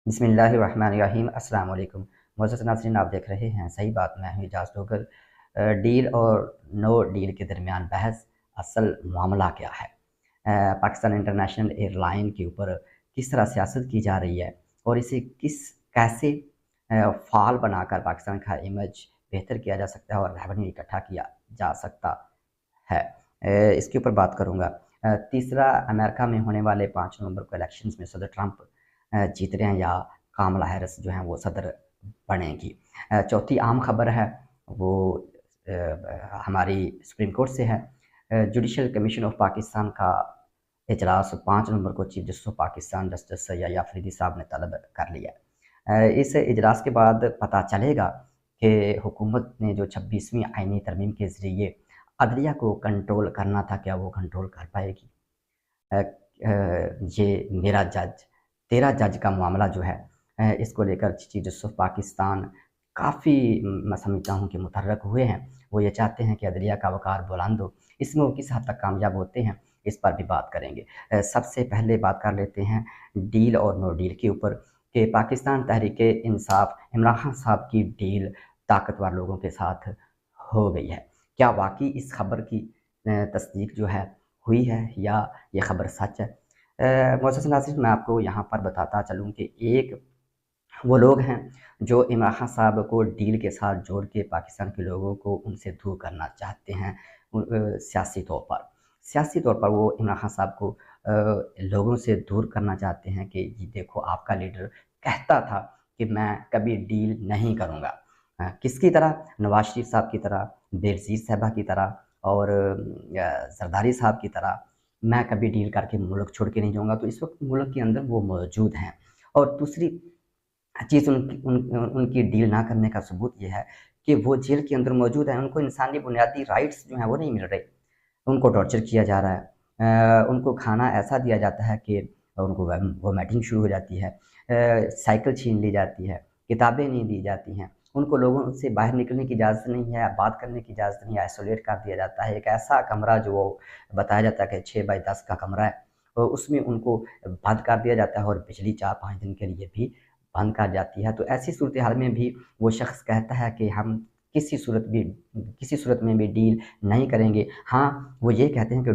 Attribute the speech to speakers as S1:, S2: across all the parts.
S1: बिस्मिल्लाहिर्रहमानिर्रहीम। अस्सलाम वालेकुम। मोअज़्ज़ज़ नाज़रीन, आप देख रहे हैं सही बात। मैं हूँ इजाज़ डोगर। डील और नो डील के दरमियान बहस, असल मामला क्या है? पाकिस्तान इंटरनेशनल एयरलाइन के ऊपर किस तरह सियासत की जा रही है और इसे कैसे फ़ाल बनाकर पाकिस्तान का इमेज बेहतर किया जा सकता है और रेवेन्यू इकट्ठा किया जा सकता है। इसके ऊपर बात करूँगा। तीसरा, अमेरिका में होने वाले 5 नवंबर को इलेक्शंस में सदर ट्रंप जीत रहे हैं या कामला हैरिस जो हैं वो सदर बनेंगी। चौथी अहम खबर है वो हमारी सुप्रीम कोर्ट से है। जुडिशल कमीशन ऑफ पाकिस्तान का इजलास 5 नवंबर को chief justice of Pakistan justice Syed Afridi साहब ने तलब कर लिया है। इस इजलास के बाद पता चलेगा कि हुकूमत ने जो 26वीं आईनी तरमीम के ज़रिए अदलिया को कंट्रोल करना था, क्या वो कंट्रोल कर पाएगी? ये मेरा जज तेरा जज का मामला जो है, इसको लेकर चीफ जस्टिस ऑफ पाकिस्तान काफ़ी मैं समझता हूँ कि मुतहर्रक हुए हैं। वो ये चाहते हैं कि अदलिया का वक़ार बुलंद हो। इसमें वो किस हद तक कामयाब होते हैं, इस पर भी बात करेंगे। सबसे पहले बात कर लेते हैं डील और नो डील के ऊपर कि पाकिस्तान तहरीक-ए-इंसाफ इमरान खान साहब की डील ताकतवर लोगों के साथ हो गई है। क्या वाक़ई इस खबर की तस्दीक जो है हुई है या ये खबर सच है? मोअज़्ज़ज़ नाज़रीन, मैं आपको यहाँ पर बताता चलूँ कि एक वो लोग हैं जो इमरान खान साहब को डील के साथ जोड़ के पाकिस्तान के लोगों को उनसे दूर करना चाहते हैं। सियासी तौर पर वो इमरान खान साहब को लोगों से दूर करना चाहते हैं कि ये देखो, आपका लीडर कहता था कि मैं कभी डील नहीं करूँगा। किसकी तरह? नवाज शरीफ साहब की तरह, बेनज़ीर साहिबा की तरह और ज़रदारी साहब की तरह मैं कभी डील करके मुल्क छोड़ के नहीं जाऊँगा। तो इस वक़्त मुल्क के अंदर वो मौजूद हैं। और दूसरी चीज़ उनकी डील ना करने का सबूत ये है कि वो जेल के अंदर मौजूद हैं। उनको इंसानी बुनियादी राइट्स जो हैं वो नहीं मिल रहे। उनको टॉर्चर किया जा रहा है। उनको खाना ऐसा दिया जाता है कि उनको वोमिटिंग शुरू हो जाती है। साइकिल छीन ली जाती है, किताबें नहीं दी जाती हैं। उनको लोगों से बाहर निकलने की इजाज़त नहीं है, बात करने की इजाज़त नहीं है, आइसोलेट कर दिया जाता है। एक ऐसा कमरा जो वो बताया जाता है कि 6 बाई 10 का कमरा है, और उसमें उनको बंद कर दिया जाता है और बिजली 4-5 दिन के लिए भी बंद कर जाती है। तो ऐसी सूरत हाल में भी वो शख़्स कहता है कि हम किसी सूरत में भी डील नहीं करेंगे। हाँ, वो ये कहते हैं कि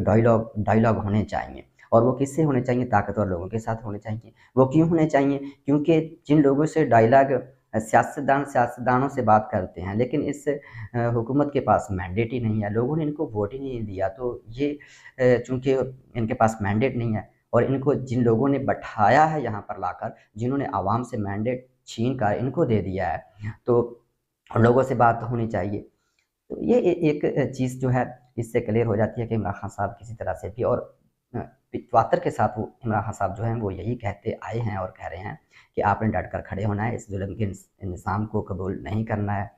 S1: डायलॉग होने चाहिए, और वो किससे होने चाहिए? ताकतवर लोगों के साथ होने चाहिए। वो क्यों होने चाहिए? क्योंकि जिन लोगों से डायलॉग सियासतदानों से बात करते हैं, लेकिन इस हुकूमत के पास मैंडेट ही नहीं है, लोगों ने इनको वोट ही नहीं दिया। तो ये चूँकि इनके पास मैंडेट नहीं है, और इनको जिन लोगों ने बैठाया है यहाँ पर लाकर, जिन्होंने आवाम से मैंडेट छीन कर इनको दे दिया है, तो लोगों से बात होनी चाहिए। तो ये एक चीज़ जो है इससे क्लियर हो जाती है कि इमरान खान साहब किसी तरह से भी, और तवातर के साथ वो इमरान खान साहब जो हैं वो यही कहते आए हैं और कह रहे हैं कि आपने डट कर खड़े होना है, इस जुल्म के निज़ाम को कबूल नहीं करना है।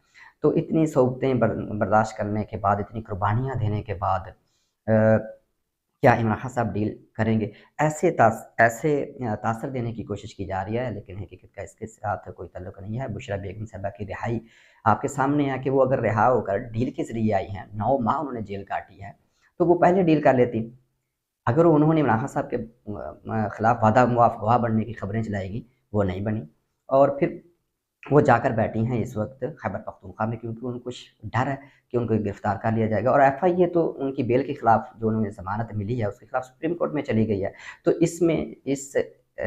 S1: तो इतनी सौगतें बर्दाश्त करने के बाद, इतनी कुर्बानियाँ देने के बाद क्या इमरान खान साहब डील करेंगे? ऐसे तासर देने की कोशिश की जा रही है, लेकिन हकीकत का इसके साथ कोई ताल्लुक नहीं है। बुशरा बेगम साहिबा की रिहाई आपके सामने है कि वो अगर रिहा होकर डील के ज़रिए आई हैं, 9 माह उन्होंने जेल काटी है, तो वो पहले डील कर लेती। अगर उन्होंने इमरान खान साहब के खिलाफ वादा मुआफ़ गवाह बनने की खबरें चलाएँगी, वो नहीं बनी, और फिर वो जाकर बैठी हैं इस वक़्त खैबर पख्तूनख्वा में, क्योंकि उनको डर है कि उनको गिरफ़्तार कर लिया जाएगा। और एफ़आईए तो उनकी बेल के खिलाफ जो उन्हें ज़मानत मिली है, उसके खिलाफ सुप्रीम कोर्ट में चली गई है। तो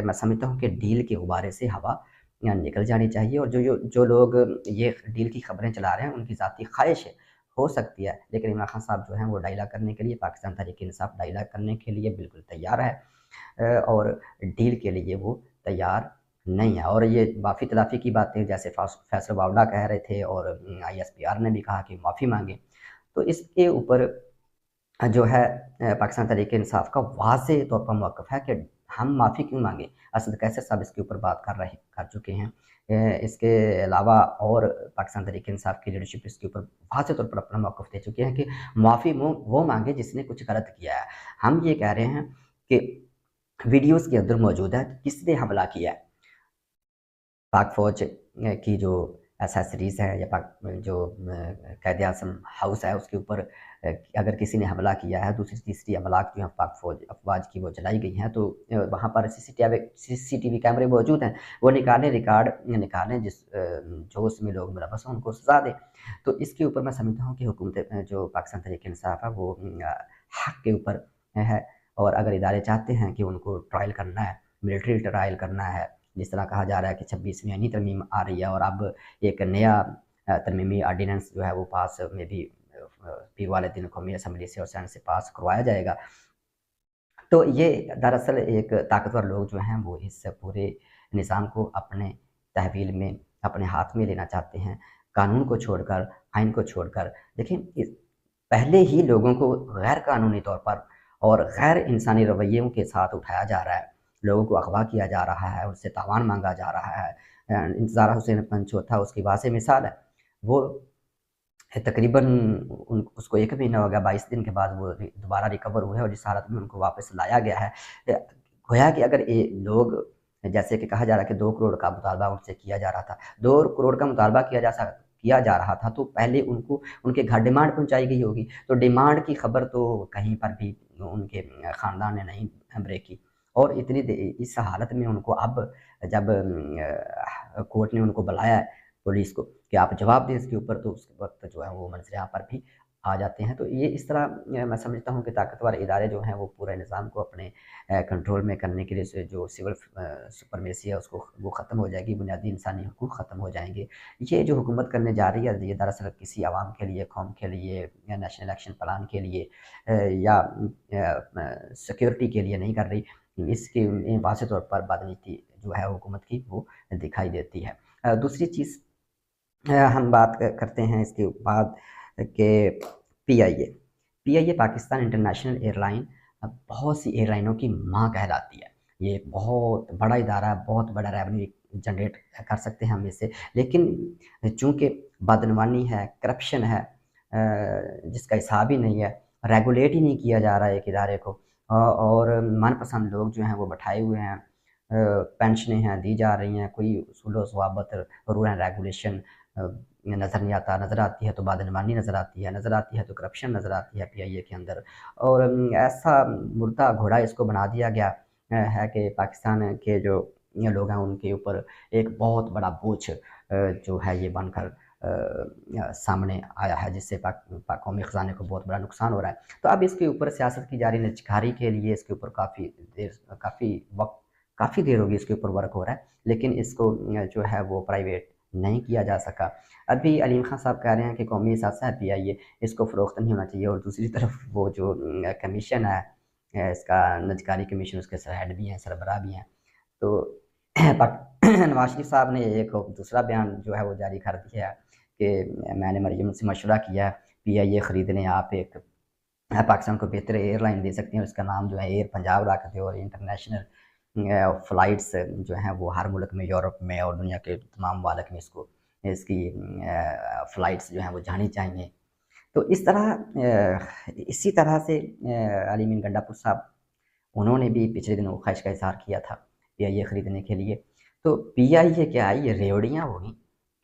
S1: मैं समझता हूँ कि डील के गुब्बारे से हवा निकल जानी चाहिए, और जो लोग ये डील की खबरें चला रहे हैं, उनकी ज़ाती ख़्वाहिश हो सकती है, लेकिन इमरान खान साहब जो हैं वो डायलॉग करने के लिए, पाकिस्तान तहरीक-ए-इंसाफ डायलॉग करने के लिए बिल्कुल तैयार है, और डील के लिए वो तैयार नहीं है। और ये माफ़ी तलाफ़ी की बातें जैसे फैसल वावड़ा कह रहे थे, और आईएसपीआर ने भी कहा कि माफ़ी माँगे। तो इसके ऊपर जो है पाकिस्तान तहरीक-ए-इंसाफ का वाज़ेह तौर पर मौक़िफ़ है कि हम माफ़ी क्यों माँगे। असद कैसर साहब इसके ऊपर बात कर चुके हैं। इसके अलावा और पाकिस्तान तहरीक-ए-इंसाफ की लीडरशिप इसके ऊपर वाज़ेह तौर पर अपना मौक़िफ़ दे चुके हैं कि माफ़ी वो माँगे जिसने कुछ गलत किया है। हम ये कह रहे हैं कि वीडियोज़ के अंदर मौजूद है किसने हमला किया है। पाक फ़ौज की जो एसेसरीज़ हैं या जो कायदे आज़म हाउस है उसके ऊपर अगर किसी ने हमला किया है, दूसरी तीसरी अमलाक जो हैं पाक फ़ौज अफ़वाज की वो जलाई गई हैं, तो वहाँ पर सीसीटीवी कैमरे मौजूद हैं, वो निकालें, रिकॉर्ड निकालें, जो उसमें लोग मुलव्वस हों उनको सज़ा दें। तो इसके ऊपर मैं समझता हूँ कि हुकूमत जो पाकिस्तान तहरीक-ए-इंसाफ है वो हक़ के ऊपर है, और अगर इदारे चाहते हैं कि उनको ट्रायल करना है, मिलिट्री ट्रायल करना है, जिस तरह कहा जा रहा है कि 26वीं आईनी तरमीम आ रही है और अब एक नया तरमीमी ऑर्डिनेंस जो है वो पास में भी पीर वाले दिन कौमी असम्बली से और सेनेट से पास करवाया जाएगा। तो ये दरअसल एक ताकतवर लोग जो हैं वो इस पूरे निज़ाम को अपने तहवील में, अपने हाथ में लेना चाहते हैं। कानून को छोड़कर, आइन को छोड़कर देखिए पहले ही लोगों को गैर कानूनी तौर पर और गैर इंसानी रवैयों के साथ उठाया जा रहा है। लोगों को अगवा किया जा रहा है, उनसे तावान माँगा जा रहा है। इंतज़ार हुसैन पंचोथा उसकी वाज़ेह मिसाल है। वो तकरीबन उसको 1 महीना हो गया, 22 दिन के बाद वो दोबारा रिकवर हुए और जिस हालत में उनको वापस लाया गया है। गोया कि अगर लोग जैसे कि कहा जा रहा है कि 2 करोड़ का मुतालबा उनसे किया जा रहा था। 2 करोड़ का मुतालबा किया जा रहा था, तो पहले उनको उनके घर डिमांड पहुँचाई गई होगी। तो डिमांड की खबर तो कहीं पर भी उनके ख़ानदान ने नहीं ब्रेक की, और इतनी इस हालत में उनको अब जब कोर्ट ने उनको बुलाया है, पुलिस को, कि आप जवाब दें इसके ऊपर, तो उस वक़्त जो है वो मंज़र-आम पर भी आ जाते हैं। तो ये इस तरह मैं समझता हूँ कि ताकतवर इदारे जो हैं वो पूरे निज़ाम को अपने कंट्रोल में करने के लिए से जो सिविल सुपरमेसी है उसको वो ख़त्म हो जाएगी, बुनियादी इंसानी हकूक़ ख़त्म हो जाएँगे। ये जो हुकूमत करने जा रही है ये दरअसल किसी आवाम के लिए, कौम के लिए या नेशनल एक्शन प्लान के लिए या सिक्योरिटी के लिए नहीं कर रही। इसकी वाज़ेह तौर पर बदनीति जो है हुकूमत की वो दिखाई देती है। दूसरी चीज़ हम बात करते हैं इसके बाद कि PIA PIA Pakistan international airline बहुत सी एयरलाइनों की माँ कहलाती है। ये एक बहुत बड़ा इदारा है, बहुत बड़ा रेवेन्यू जनरेट कर सकते हैं हम इससे, लेकिन चूँकि बदनवानी है, करप्शन है, जिसका हिसाब ही नहीं है, रेगुलेट ही नहीं किया जा रहा है एक इदारे को, और मनपसंद लोग जो हैं वो बैठाए हुए हैं, पेंशनें हैं दी जा रही हैं, कोई उसूल व ज़वाबित, रूल एंड रेगुलेशन नज़र नहीं आता। नज़र आती है तो बदनवानी नज़र आती है, नज़र आती है तो करप्शन नज़र आती है पीआईए के अंदर, और ऐसा मुर्दा घोड़ा इसको बना दिया गया है कि पाकिस्तान के जो ये लोग हैं उनके ऊपर एक बहुत बड़ा बोझ जो है ये बनकर सामने आया है, जिससे कौमी ख़ज़ाने को बहुत बड़ा नुकसान हो रहा है। तो अब इसके ऊपर सियासत की जा रही निजकारी के लिए इसके ऊपर काफ़ी देर होगी इसके ऊपर वर्क हो रहा है, लेकिन इसको जो है वो प्राइवेट नहीं किया जा सका। अभी अलीम खां साहब कह रहे हैं कि कौमी असासा है पीआईए, इसको फ़रोख्त नहीं होना चाहिए, और दूसरी तरफ वो जो कमीशन है इसका निजकारी कमीशन, उसके हेड भी हैं, सरबराह भी हैं। तो नवाज शरीफ साहब ने एक दूसरा बयान जो है वो जारी कर दिया है कि मैंने मरियम से मशवरा किया है, पीआईए ख़रीदने आप एक पाकिस्तान को बेहतर एयरलाइन दे सकती हैं, उसका नाम जो है एयर पंजाब रख दें, और इंटरनेशनल फ़्लाइट्स जो हैं वो हर मुल्क में, यूरोप में और दुनिया के तमाम ममालिक में इसकी फ़्लाइट्स जो हैं वो जानी चाहिए। तो इस तरह इसी तरह से अली मीन गंडापुर साहब, उन्होंने भी पिछले दिनों ख्वाहिश का इज़हार किया था पीआईए ख़रीदने के लिए। तो पीआईए क्या है, ये रेवड़ियाँ होंगी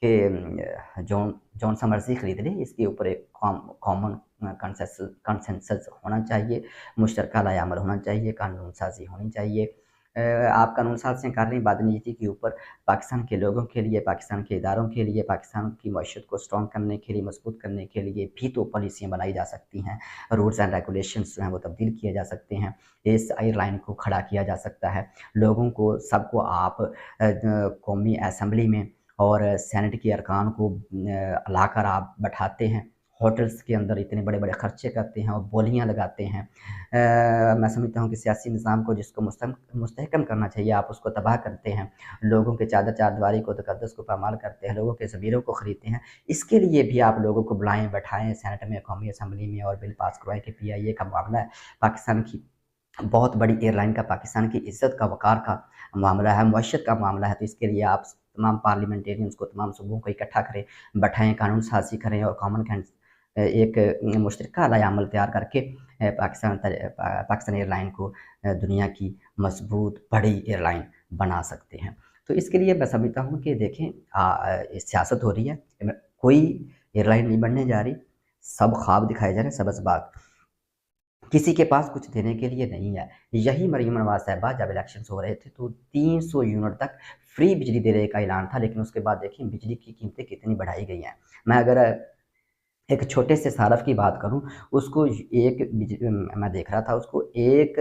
S1: कि जौन सा मर्ज़ी ख़रीद ले, इसके ऊपर एक कॉमन कंसेंसस होना चाहिए, मुश्तरका लाएअमल होना चाहिए, कानून साज़ी होनी चाहिए। आप कानून साज़ी कर रही बदनीति के ऊपर, पाकिस्तान के लोगों के लिए, पाकिस्तान के इदारों के लिए, पाकिस्तान की मईशत को स्ट्रॉन्ग करने के लिए, मज़बूत करने के लिए भी तो पॉलिसियाँ बनाई जा सकती हैं, रूल्स एंड रेगुलेशंस जो हैं वो तब्दील किए जा सकते हैं, इस एयरलाइन को खड़ा किया जा सकता है। लोगों को सबको आप कौमी असम्बली में और सेनेट के अरकान को लाकर आप बैठाते हैं, होटल्स के अंदर इतने बड़े-बड़े खर्चे करते हैं और बोलियाँ लगाते हैं। मैं समझता हूँ कि सियासी निज़ाम को जिसको मुस्तहकम करना चाहिए, आप उसको तबाह करते हैं। लोगों के चारदीवारी को, तक़द्दुस को पामाल करते हैं, लोगों के ज़मीरों को ख़रीदते हैं। इसके लिए भी आप लोगों को बुलाएँ, बैठाएँ सेनेट में, कौमी असम्बली में, और बिल पास करवाएँ कि पीआईए का मामला है, पाकिस्तान की बहुत बड़ी एयरलाइन का, पाकिस्तान की इज़्ज़त का, वक़ार का मामला है, मईशत का मामला है। तो इसके लिए आप तमाम पार्लियामेंटेरियंस को, तमाम सूबों को इकट्ठा करें, बैठाएँ, कानून साज़ी करें और एक मुश्तरका लाएअमल तैयार करके पाकिस्तान एयरलाइन को दुनिया की मज़बूत बड़ी एयरलाइन बना सकते हैं। تو اس کے لیے میں سمجھتا ہوں کہ دیکھیں سیاست ہو رہی ہے، کوئی ایئر لائن نہیں بننے جا رہی، سب خواب دکھائے جا رہے ہیں، سب اسباق، کسی کے پاس کچھ دینے کے لیے نہیں ہے۔ یہی مریم نواز صاحبہ جب الیکشنز ہو رہے تھے تو 300 یونٹ تک فری بجلی دینے کا اعلان تھا، لیکن اس کے بعد دیکھیں بجلی کی قیمتیں کتنی بڑھائی گئی ہیں۔ میں اگر ایک چھوٹے سے صارف کی بات کروں، اس کو میں دیکھ رہا تھا، اس کو ایک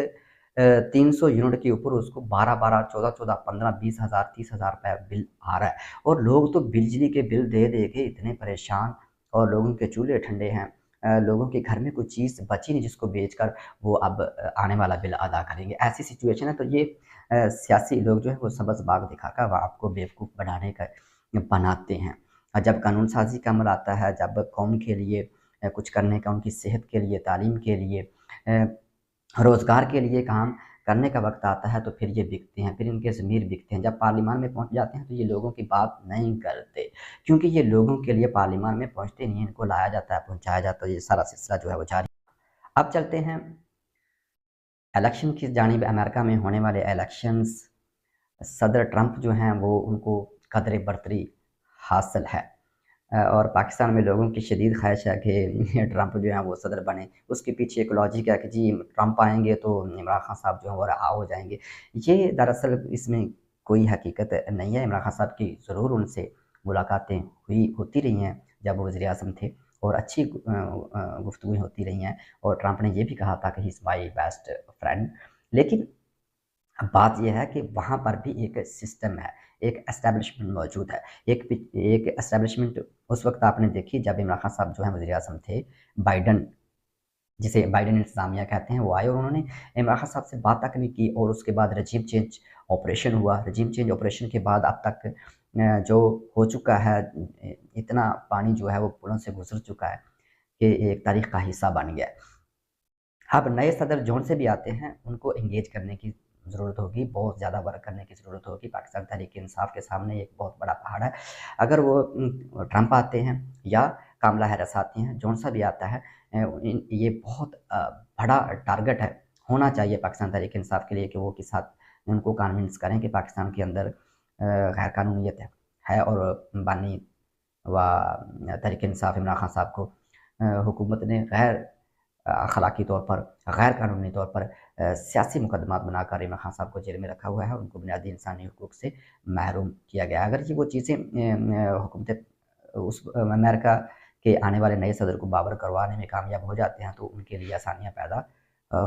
S1: 300 یونٹ کے اوپر اس کو 12 14 15 20 ہزار 30 ہزار روپے بل آ رہا ہے، اور لوگ تو بجلی کے بل دے دے کے اتنے پریشان، اور لوگوں کے چولہے ٹھنڈے ہیں، لوگوں کے گھر میں کوئی چیز بچی نہیں جس کو بیچ کر وہ اب آنے والا بل ادا کریں گے۔ ایسی سچویشن ہے، تو یہ سیاسی لوگ جو ہے وہ سبز باغ دکھا کر وہ آپ کو بیوقوف بنانے کا بناتے ہیں۔ جب قانون سازی کا عمل آتا ہے، جب قوم کے لیے کچھ کرنے کا، ان کی صحت کے لیے، تعلیم کے لیے، روزگار کے لیے کام کرنے کا وقت آتا ہے، تو پھر یہ بکتے ہیں، پھر ان کے ضمیر بکتے ہیں۔ جب پارلیمان میں پہنچ جاتے ہیں تو یہ لوگوں کی بات نہیں کرتے، کیونکہ یہ لوگوں کے لیے پارلیمان میں پہنچتے نہیں ہیں، ان کو لایا جاتا ہے، پہنچایا جاتا ہے، یہ سارا سلسلہ جو ہے وہ جاری۔ اب چلتے ہیں الیکشن کی جانب۔ امریکہ میں ہونے والے الیکشنز، صدر ٹرمپ جو ہیں وہ ان کو قدر برتری حاصل ہے، اور پاکستان میں لوگوں کی شدید خواہش ہے کہ ٹرمپ جو ہیں وہ صدر بنے۔ اس کے پیچھے ایک لاجک ہے کہ جی ٹرمپ آئیں گے تو عمران خان صاحب جو ہیں وہ رہا ہو جائیں گے۔ یہ دراصل اس میں کوئی حقیقت نہیں ہے۔ عمران خان صاحب کی ضرور ان سے ملاقاتیں ہوتی رہی ہیں جب وہ وزیر اعظم تھے، اور اچھی گفتگویں ہوتی رہی ہیں، اور ٹرمپ نے یہ بھی کہا تھا کہ ہی از مائی بیسٹ فرینڈ۔ لیکن بات یہ ہے کہ وہاں پر بھی ایک سسٹم ہے، ایک اسٹیبلشمنٹ موجود ہے۔ ایک اسٹیبلشمنٹ اس وقت آپ نے دیکھی جب عمران خان صاحب جو ہیں وزیر اعظم تھے، بائیڈن، جسے بائیڈن انتظامیہ کہتے ہیں، وہ آئے اور انہوں نے عمران خان صاحب سے بات تک نہیں کی، اور اس کے بعد رجیم چینج آپریشن ہوا۔ رجیم چینج آپریشن کے بعد اب تک جو ہو چکا ہے، اتنا پانی جو ہے وہ پلوں سے گزر چکا ہے کہ ایک تاریخ کا حصہ بن گیا ہے۔ اب نئے صدر جون سے بھی آتے ہیں، ان کو انگیج کرنے کی ضرورت ہوگی، بہت زیادہ ورک کرنے کی ضرورت ہوگی۔ پاکستان تحریک انصاف کے سامنے ایک بہت بڑا پہاڑ ہے۔ اگر وہ ٹرمپ آتے ہیں یا کاملا ہیرس آتی ہیں، جون سا بھی آتا ہے، یہ بہت بڑا ٹارگٹ ہے، ہونا چاہیے پاکستان تحریک انصاف کے لیے کہ وہ کے ساتھ ان کو کانونس کریں کہ پاکستان کے اندر غیر قانونیت ہے، اور بانی و تحریک انصاف عمران خان صاحب کو حکومت نے غیر اخلاقی طور پر، غیر قانونی طور پر سیاسی مقدمات بنا کر عمران خان صاحب کو جیل میں رکھا ہوا ہے، اور ان کو بنیادی انسانی حقوق سے محروم کیا گیا ہے۔ اگر یہ وہ چیزیں حکومت اس امریکہ کے آنے والے نئے صدر کو باور کروانے میں کامیاب ہو جاتے ہیں تو ان کے لیے آسانیاں پیدا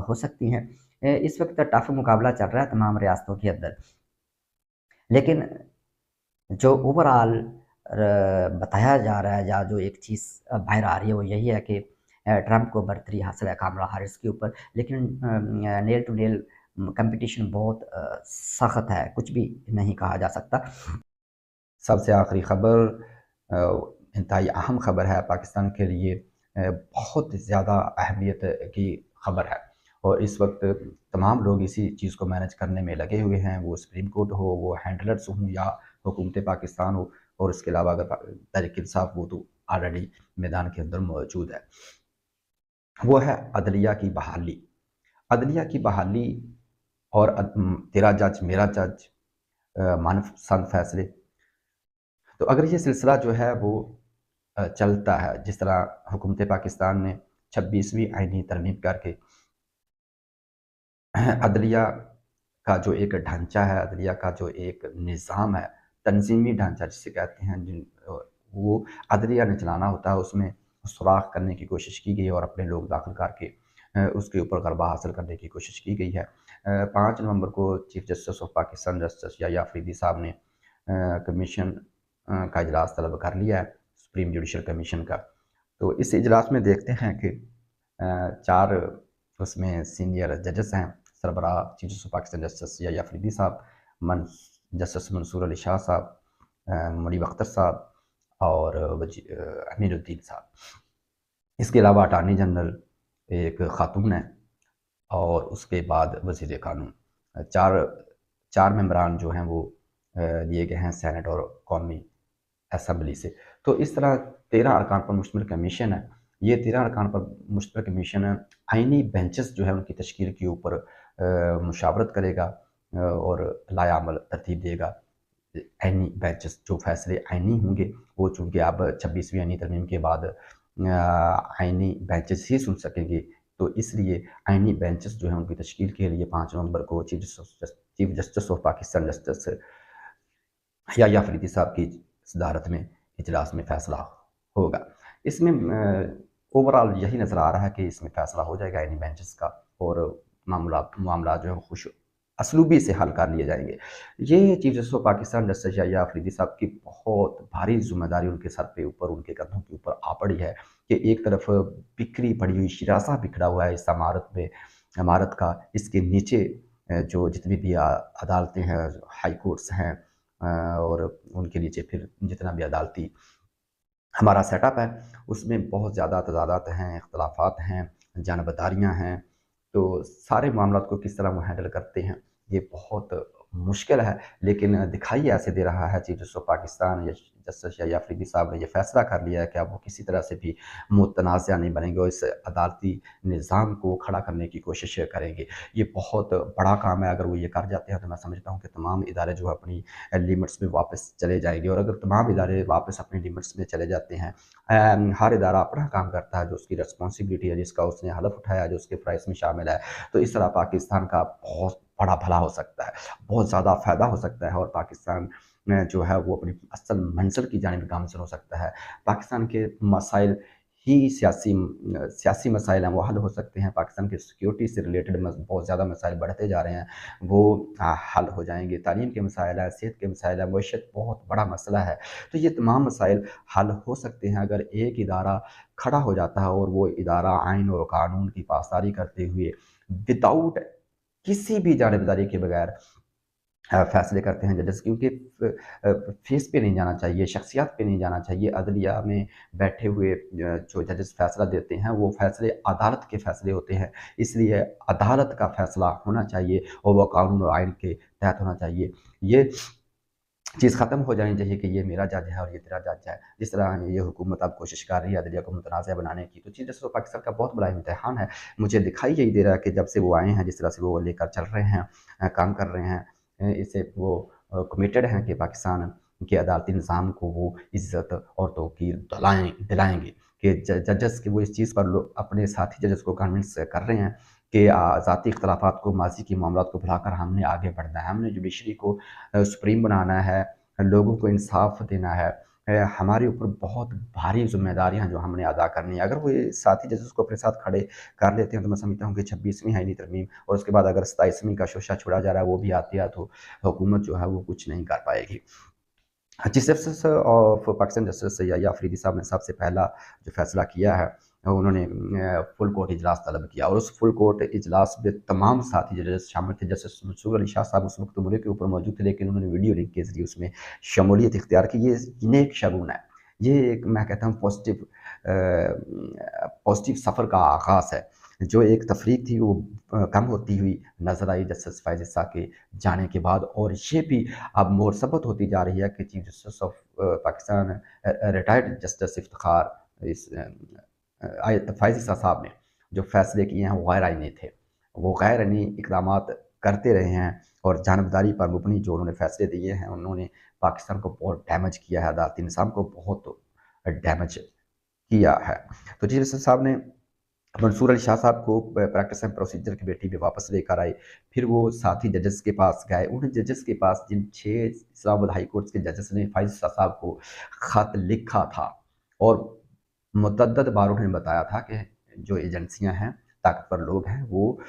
S1: ہو سکتی ہیں۔ اس وقت ٹف مقابلہ چل رہا ہے تمام ریاستوں کے اندر، لیکن جو اوورآل بتایا جا رہا ہے، یا جو ایک چیز باہر آ رہی ہے، وہ یہی ہے کہ ٹرمپ کو برتری حاصل ہے کاملا ہیرس کے اوپر، لیکن نیل ٹو نیل کمپٹیشن بہت سخت ہے، کچھ بھی نہیں کہا جا سکتا۔
S2: سب سے آخری خبر، انتہائی اہم خبر ہے پاکستان کے لیے، بہت زیادہ اہمیت کی خبر ہے، اور اس وقت تمام لوگ اسی چیز کو مینج کرنے میں لگے ہوئے ہیں، وہ سپریم کورٹ ہو، وہ ہینڈلرز ہوں، یا حکومت پاکستان ہو، اور اس کے علاوہ اگر تحریک انصاف وہ تو آلریڈی میدان کے اندر موجود ہے۔ وہ ہے عدلیہ کی بحالی۔ عدلیہ کی بحالی اور تیرا جج میرا جج، منپسند فیصلے۔ تو اگر یہ سلسلہ جو ہے وہ چلتا ہے، جس طرح حکومت پاکستان نے 26ویں آئینی ترمیم کر کے عدلیہ کا جو ایک ڈھانچہ ہے، عدلیہ کا جو ایک نظام ہے، تنظیمی ڈھانچہ جسے کہتے ہیں، وہ عدلیہ نے چلانا ہوتا ہے، اس میں سراغ کرنے کی کوشش کی گئی اور اپنے لوگ داخل کر کے اس کے اوپر غلبہ حاصل کرنے کی کوشش کی گئی ہے۔ 5 نومبر کو chief justice of Pakistan justice Yahya Afridi صاحب نے کمیشن کا اجلاس طلب کر لیا ہے، سپریم جوڈیشل کمیشن کا۔ تو اس اجلاس میں دیکھتے ہیں کہ 4 اس میں سینئر ججز ہیں، سربراہ chief justice of Pakistan justice Yahya Afridi صاحب، جسٹس منصور علی شاہ صاحب، منیب اختر صاحب، اور امین الدین صاحب۔ اس کے علاوہ اٹارنی جنرل ایک خاتون ہے، اور اس کے بعد وزیر قانون۔ 4 ممبران جو ہیں وہ لیے گئے ہیں سینٹ اور قومی اسمبلی سے۔ تو اس طرح 13 ارکان پر مشتمل کمیشن ہے۔ یہ 13 ارکان پر مشتمل کمیشن آئینی بینچز جو ہے ان کی تشکیل کے اوپر مشاورت کرے گا اور لائحہ عمل ترتیب دے گا، आईनी बेंचेस जो फैसले आईनी होंगे वो चूँकि अब 26वीं आईनी तरमीम के बाद आईनी बेंचेस ही सुन सकेंगे, तो इसलिए आईनी बेंचेस जो हैं उनकी तश्कील के लिए 5 नवंबर को chief justice of Pakistan justice Yahya Afridi साहब की सदारत में इजलास में फ़ैसला होगा। इसमें ओवरऑल यही नज़र आ रहा है कि इसमें फ़ैसला हो जाएगा आईनी बेंचेस का और मामला जो है खुश असलूबी से हल कर लिए जाएंगे। ये chief justice of Pakistan justice Yahya Afridi साहब की बहुत भारी जिम्मेदारी उनके सर पे ऊपर, उनके कंधों के ऊपर आ पड़ी है कि एक तरफ बिखरी पड़ी हुई शिरासा बिखरा हुआ है इस इमारत का, इसके नीचे जो जितनी भी अदालतें हैं, हाई कोर्ट्स हैं और उनके नीचे फिर जितना भी अदालती हमारा सेटअप है, उसमें बहुत ज़्यादा तज़ादात हैं, इख्तलाफात हैं, जानबदारियाँ हैं। तो सारे मामलात को किस तरह वो हैंडल करते हैं, ये बहुत मुश्किल है, लेकिन दिखाई ऐसे दे रहा है चीफ जस्टिस ऑफ पाकिस्तान या जस्टिस याह्या अफरीदी साहब ने ये फ़ैसला कर लिया है कि अब वो किसी तरह से भी मुतनाज़ा नहीं बनेंगे और इस अदालती निज़ाम को खड़ा करने की कोशिश करेंगे। ये बहुत बड़ा काम है, अगर वो ये कर जाते हैं तो मैं समझता हूँ कि तमाम इदारे जो अपनी लिमिट्स में वापस चले जाएंगे। और अगर तमाम इदारे वापस अपनी लिमिट्स में चले जाते हैं, हर इदारा अपना काम करता है, जो उसकी रिस्पॉन्सिबिलिटी है, जिसका उसने हलफ उठाया, जो उसके फ़राइज़ में शामिल है, तो इस तरह पाकिस्तान का बहुत बड़ा भला हो सकता है, बहुत ज़्यादा फ़ायदा हो सकता है और पाकिस्तान जो है वो अपनी असल मंज़िल की जानिब गामज़न हो सकता है। पाकिस्तान के मसाइल ही सियासी मसाइल हैं, वो हल हो सकते हैं। पाकिस्तान की सिक्योरिटी से रिलेटेड बहुत ज़्यादा मसाइल बढ़ते जा रहे हैं, वो हल हो जाएंगे। तालीम के मसाइल हैं, सेहत के मसाइल हैं, मईशत बहुत बड़ा मसला है। तो ये तमाम मसाइल हल हो सकते हैं अगर एक इदारा खड़ा हो जाता है और वो इदारा आइन और कानून की पासदारी करते हुए विदाउट किसी भी जानिबदारी के बगैर फ़ैसले करते हैं जजेस, क्योंकि फेस पे नहीं जाना चाहिए, शख्सियत पे नहीं जाना चाहिए। अदलिया में बैठे हुए जो जजेस फ़ैसला देते हैं वो फ़ैसले अदालत के फ़ैसले होते हैं, इसलिए अदालत का फ़ैसला होना चाहिए और वो कानून और आइन के तहत होना चाहिए। ये चीज़ ख़त्म हो जानी चाहिए कि ये मेरा जज है और ये तेरा जज है। जिस तरह ये हुकूमत अब कोशिश कर रही है अदलिया को मुतनाज़ बनाने की, तो चीफ़ जस्टिस ऑफ पाकिस्तान का बहुत बड़ा इम्तिहान है। मुझे दिखाई यही दे रहा है कि जब से वो आए हैं, जिस तरह से वो लेकर चल रहे हैं, काम कर रहे हैं, इससे वो कमिटेड हैं कि पाकिस्तान के अदालती निज़ाम को वो इज़्ज़त और तौक़ीर दिलाएँगे कि जजेस के वो इस चीज़ पर अपने साथी जजेस को कन्विंस कर रहे हैं कि ज़ाती इख्तलाफात को, माज़ी के मामलात को भुलाकर हमने आगे बढ़ना है, हमने जुडिशरी को सुप्रीम बनाना है, लोगों को इंसाफ देना है। हमारे ऊपर बहुत भारी ज़िम्मेदारियाँ जो हमने अदा करनी है। अगर वो ये साथी जजेस को अपने साथ खड़े कर लेते हैं तो मैं समझता हूँ कि 26वीं आईनी तरमीम और उसके बाद अगर 27वीं का शोशा छोड़ा जा रहा है वो भी आती है तो हुकूमत जो है वो कुछ नहीं कर पाएगी। Chief justice of Pakistan justice Yahya Afridi साहब ने सबसे पहला जो फ़ैसला किया है, उन्होंने फुल कोर्ट इजलास तलब किया और उस फुल कोर्ट इजलास में तमाम साथी जजेस शामिल थे। जस्टिस मंसूर अली शाह साहब उस वक्त मुल्क के ऊपर मौजूद थे, लेकिन उन्होंने वीडियो लिंक के ज़रिए उसमें शमूलियत इख्तियार की। ये नेक शगुन है, ये एक मैं कहता हूँ पॉजिटिव सफ़र का आगाज़ है। जो एक तफरीक थी वो कम होती हुई नज़र आई जस्टिस फ़ाइज़ ईसा के जाने के बाद, और ये भी अब मुरसबत होती जा रही है कि chief justice of Pakistan retired justice Iftikhar Faiz Isa साहब ने जो फ़ैसले किए हैं वो गैर आईनी थे। वो गैर आईनी इक़दामात करते रहे हैं और जानबदारी पर मुबनी जो उन्होंने फ़ैसले दिए हैं, उन्होंने पाकिस्तान को बहुत डैमेज किया है, अदालती निज़ाम को बहुत डैमेज किया है। तो चीफ जस्टिस साहब ने मंसूर अली शाह साहब को प्रैक्टिस एंड प्रोसीजर कमेटी में वापस लेकर आए। फिर वो साथी जजेस के पास गए, उन जजेस के पास जिन 6 इस्लामाबाद हाई कोर्ट के जजेस ने फ़ाइज़ ईसा साहब को ख़त लिखा था और मुतअद्दिद बार उन्होंने बताया था कि जो एजेंसियां हैं, ताकतवर लोग हैं, वो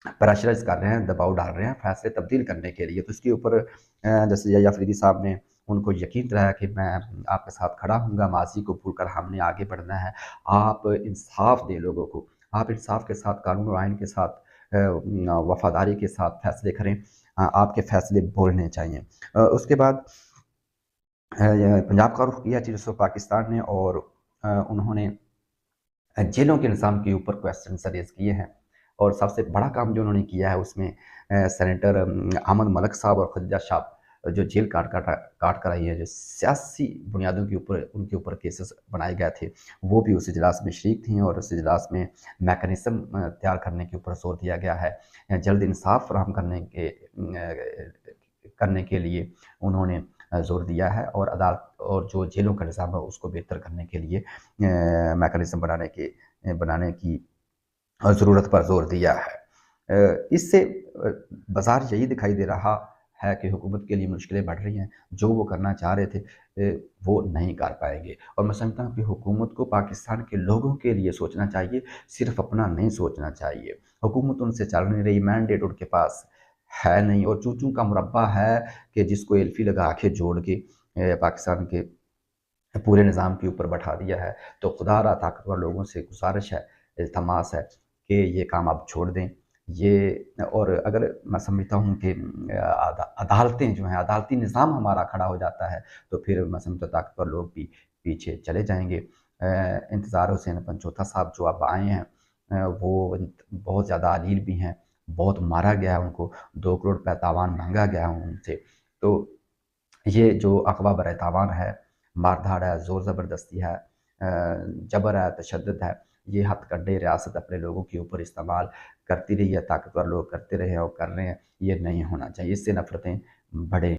S2: प्रेशराइज़ कर रहे हैं, दबाव डाल रहे हैं फ़ैसले तब्दील करने के लिए। तो इसके ऊपर जैसे याह्या अफरीदी साहब ने उनको यकीन दिलाया कि मैं आपके साथ खड़ा हूँगा, माज़ी को भूलकर हमने आगे बढ़ना है। आप इंसाफ़ दें लोगों को, आप इंसाफ़ के साथ, कानून और आइन के साथ वफ़ादारी के साथ फ़ैसले करें। आपके फ़ैसले बोलने चाहिए। उसके बाद पंजाब का रुख किया चीफ जस्टिस ऑफ पाकिस्तान ने और उन्होंने जेलों के निज़ाम के ऊपर क्वेश्चन रेज़ किए हैं और सबसे बड़ा काम जो उन्होंने किया है उसमें सेनेटर अहमद मलिक साहब और खदीजा साहब जो जेल काट कर आई है, जो सियासी बुनियादों के ऊपर उनके ऊपर केसेस बनाए गए थे, वो भी उस इजलास में शरीक थी और उस इजलास में मैकेनिज़्म तैयार करने के ऊपर जोर दिया गया है। जल्द इंसाफ फराहम करने करने के लिए उन्होंने ज़ोर दिया है, और अदालत और जो जेलों का निज़ाम है उसको बेहतर करने के लिए मैकेनिज़्म बनाने की ज़रूरत पर ज़ोर दिया है। इससे बाज़ार यही दिखाई दे रहा है कि हुकूमत के लिए मुश्किलें बढ़ रही हैं। जो वो करना चाह रहे थे वो नहीं कर पाएँगे, और मैं समझता हूँ कि हुकूमत को पाकिस्तान के लोगों के लिए सोचना चाहिए, सिर्फ़ अपना नहीं सोचना चाहिए। हुकूमत उनसे चल नहीं रही, मैंडेट उनके पास है नहीं, और चूँ-चूँ का मुरब्बा है कि जिसको एल्फ़ी लगा के जोड़ के पाकिस्तान के पूरे निज़ाम के ऊपर बैठा दिया है। तो खुदारा ताकतवर लोगों से गुज़ारिश है, इल्तमास है कि ये काम आप छोड़ दें। ये, और अगर मैं समझता हूँ कि अदालतें जो हैं, अदालती निज़ाम हमारा खड़ा हो जाता है, तो फिर मैं समझता हूँ ताकतवर लोग भी पीछे चले जाएँगे। इंतज़ार हुसैन पंचोथा साहब जो अब आए हैं, वो बहुत ज़्यादा अलील भी हैं, बहुत मारा गया है उनको, 2 करोड़ रुपए तावान माँगा गया है उनसे। तो ये जो अक़वा बर तावान है, मार-धाड़ है, ज़ोर ज़बरदस्ती है, जबर है, तशद्दुद है, ये हथकंडे रियासत अपने लोगों के ऊपर इस्तेमाल करती रही है, ताकतवर लोग करते रहे हैं और कर रहे हैं, ये नहीं होना चाहिए। इससे नफ़रतें बढ़े।